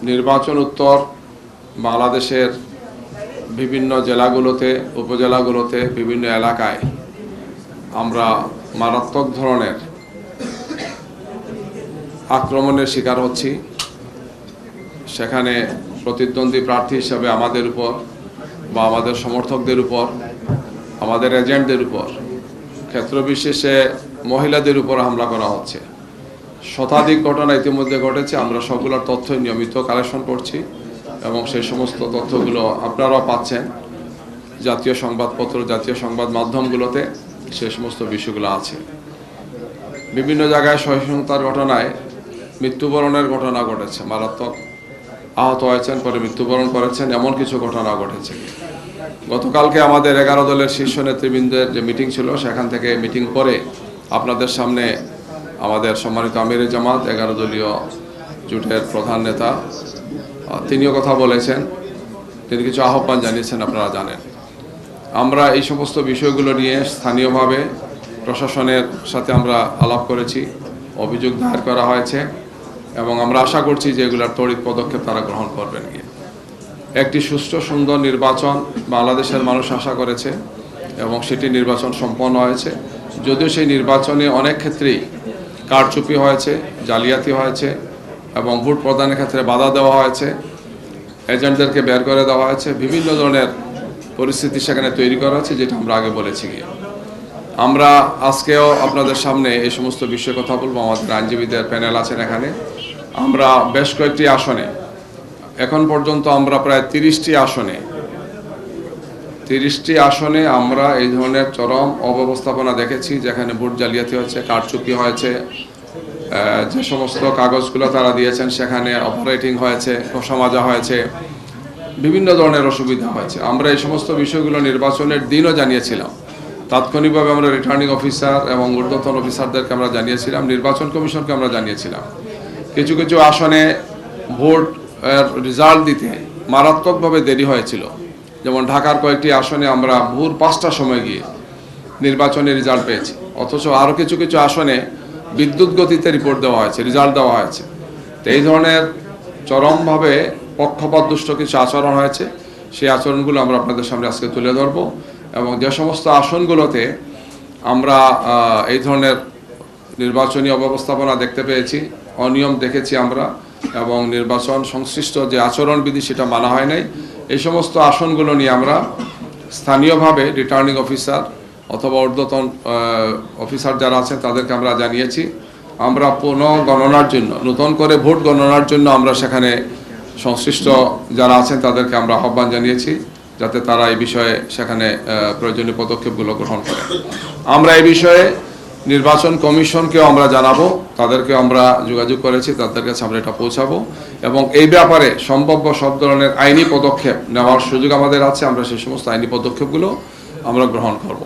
নির্বাচন উত্তর বাংলাদেশের বিভিন্ন জেলাগুলোতে উপজেলাগুলোতে বিভিন্ন এলাকায় আমরা মারাত্মক ধরনের আক্রমণের শিকার হচ্ছি। সেখানে প্রতিদ্বন্দ্বী প্রার্থী হিসাবে আমাদের উপর বা আমাদের সমর্থকদের উপর, আমাদের এজেন্টদের উপর, ক্ষেত্রবিশেষে মহিলাদের উপর হামলা করা হচ্ছে। শতাধিক ঘটনা ইতিমধ্যে ঘটেছে। আমরা সবগুলোর তথ্য নিয়মিত কালেকশন করছি এবং সেই সমস্ত তথ্যগুলো আপনারাও পাচ্ছেন জাতীয় সংবাদপত্র, জাতীয় সংবাদ মাধ্যমগুলোতে সেই সমস্ত বিষয়গুলো আছে। বিভিন্ন জায়গায় সহিংসতার ঘটনায় মৃত্যুবরণের ঘটনা ঘটেছে, মারাত্মক আহত হয়েছেন, পরে মৃত্যুবরণ করেছেন, এমন কিছু ঘটনা ঘটেছে। গতকালকে আমাদের 11 দলের শীর্ষ নেতৃবৃন্দের যে মিটিং ছিল, সেখান থেকে মিটিং করে আপনাদের সামনে আমাদের সম্মানিত আমিরে জামাত 11 দলীয় জোটের প্রধান নেতা তিনিও কথা বলেছেন, তিনি কিছু আহ্বান জানিয়েছেন, আপনারা জানেন। আমরা এই সমস্ত বিষয়গুলো নিয়ে স্থানীয়ভাবে প্রশাসনের সাথে আমরা আলাপ করেছি, অভিযোগ দায়ের করা হয়েছে এবং আমরা আশা করছি যে এগুলোর তড়িৎ পদক্ষেপ তারা গ্রহণ করবেন। একটি সুষ্ঠু সুন্দর নির্বাচন বাংলাদেশের মানুষ আশা করেছে এবং সেটি নির্বাচন সম্পন্ন হয়েছে। যদিও সেই নির্বাচনে অনেক ক্ষেত্রেই কারচুপি হয়েছে, জালিয়াতি হয়েছে এবং ভোট প্রদানের ক্ষেত্রে বাধা দেওয়া হয়েছে, এজেন্টদেরকে বের করে দেওয়া হয়েছে, বিভিন্ন ধরনের পরিস্থিতি সেখানে তৈরি করা হয়েছে, যেটা আমরা আগে বলেছি। আমরা আজকেও আপনাদের সামনে এই সমস্ত বিষয়ে কথা বলবো। আমাদের আইনজীবীদের প্যানেল আছেন এখানে। আমরা বেশ কয়েকটি আসনে, এখন পর্যন্ত আমরা প্রায় 30টি আসনে আমরা এই ধরনের চরম অব্যবস্থাপনা দেখেছি, যেখানে ভোট জালিয়াতি হয়েছে, কারচুপি হয়েছে, যে সমস্ত কাগজগুলো তারা দিয়েছেন সেখানে অপারেটিং হয়েছে, খোসা মাজা হয়েছে, বিভিন্ন ধরনের অসুবিধা হয়েছে। আমরা এই সমস্ত বিষয়গুলো নির্বাচনের দিনও জানিয়েছিলাম। তাৎক্ষণিকভাবে আমরা রিটার্নিং অফিসার এবং ঊর্ধ্বতন অফিসারদেরকে আমরা জানিয়েছিলাম, নির্বাচন কমিশনকে আমরা জানিয়েছিলাম। কিছু কিছু আসনে ভোট রেজাল্ট দিতে মারাত্মকভাবে দেরি হয়েছিল। যেমন ঢাকার কয়েকটি আসনে আমরা ভোর 5টার সময় গিয়ে নির্বাচনের রেজাল্ট পেয়েছি, অথচ আরও কিছু কিছু আসনে বিদ্যুৎ গতিতে রিপোর্ট দেওয়া হয়েছে, রেজাল্ট দেওয়া হয়েছে। তো এই ধরনের চরমভাবে পক্ষপাতদুষ্ট কিছু আচরণ হয়েছে। সেই আচরণগুলো আমরা আপনাদের সামনে আজকে তুলে ধরব এবং যে সমস্ত আসনগুলোতে আমরা এই ধরনের নির্বাচনী অব্যবস্থাপনা দেখতে পেয়েছি, অনিয়ম দেখেছি আমরা, এবং নির্বাচন সংশ্লিষ্ট যে আচরণবিধি সেটা মানা হয় নাই, এই সমস্ত আসনগুলো নিয়ে আমরা স্থানীয়ভাবে রিটার্নিং অফিসার অথবা ঊর্ধ্বতন অফিসার যারা আছেন তাদেরকে আমরা জানিয়েছি। আমরা পুনঃগণনার জন্য, নতুন করে ভোট গণনার জন্য আমরা সেখানে সংশ্লিষ্ট যারা আছেন তাদেরকে আমরা আহ্বান জানিয়েছি, যাতে তারা এই বিষয়ে সেখানে প্রয়োজনীয় পদক্ষেপগুলো গ্রহণ করেন। আমরা এই বিষয়ে নির্বাচন কমিশনকেও আমরা জানাবো, তাদেরকে আমরা যোগাযোগ করেছি, তাদের কাছে আমরা এটা পৌঁছাবো এবং এই ব্যাপারে সম্ভাব্য সব ধরনের আইনি পদক্ষেপ নেওয়ার সুযোগ আমাদের আছে। আমরা সেই সমস্ত আইনি পদক্ষেপগুলো আমরা গ্রহণ করব।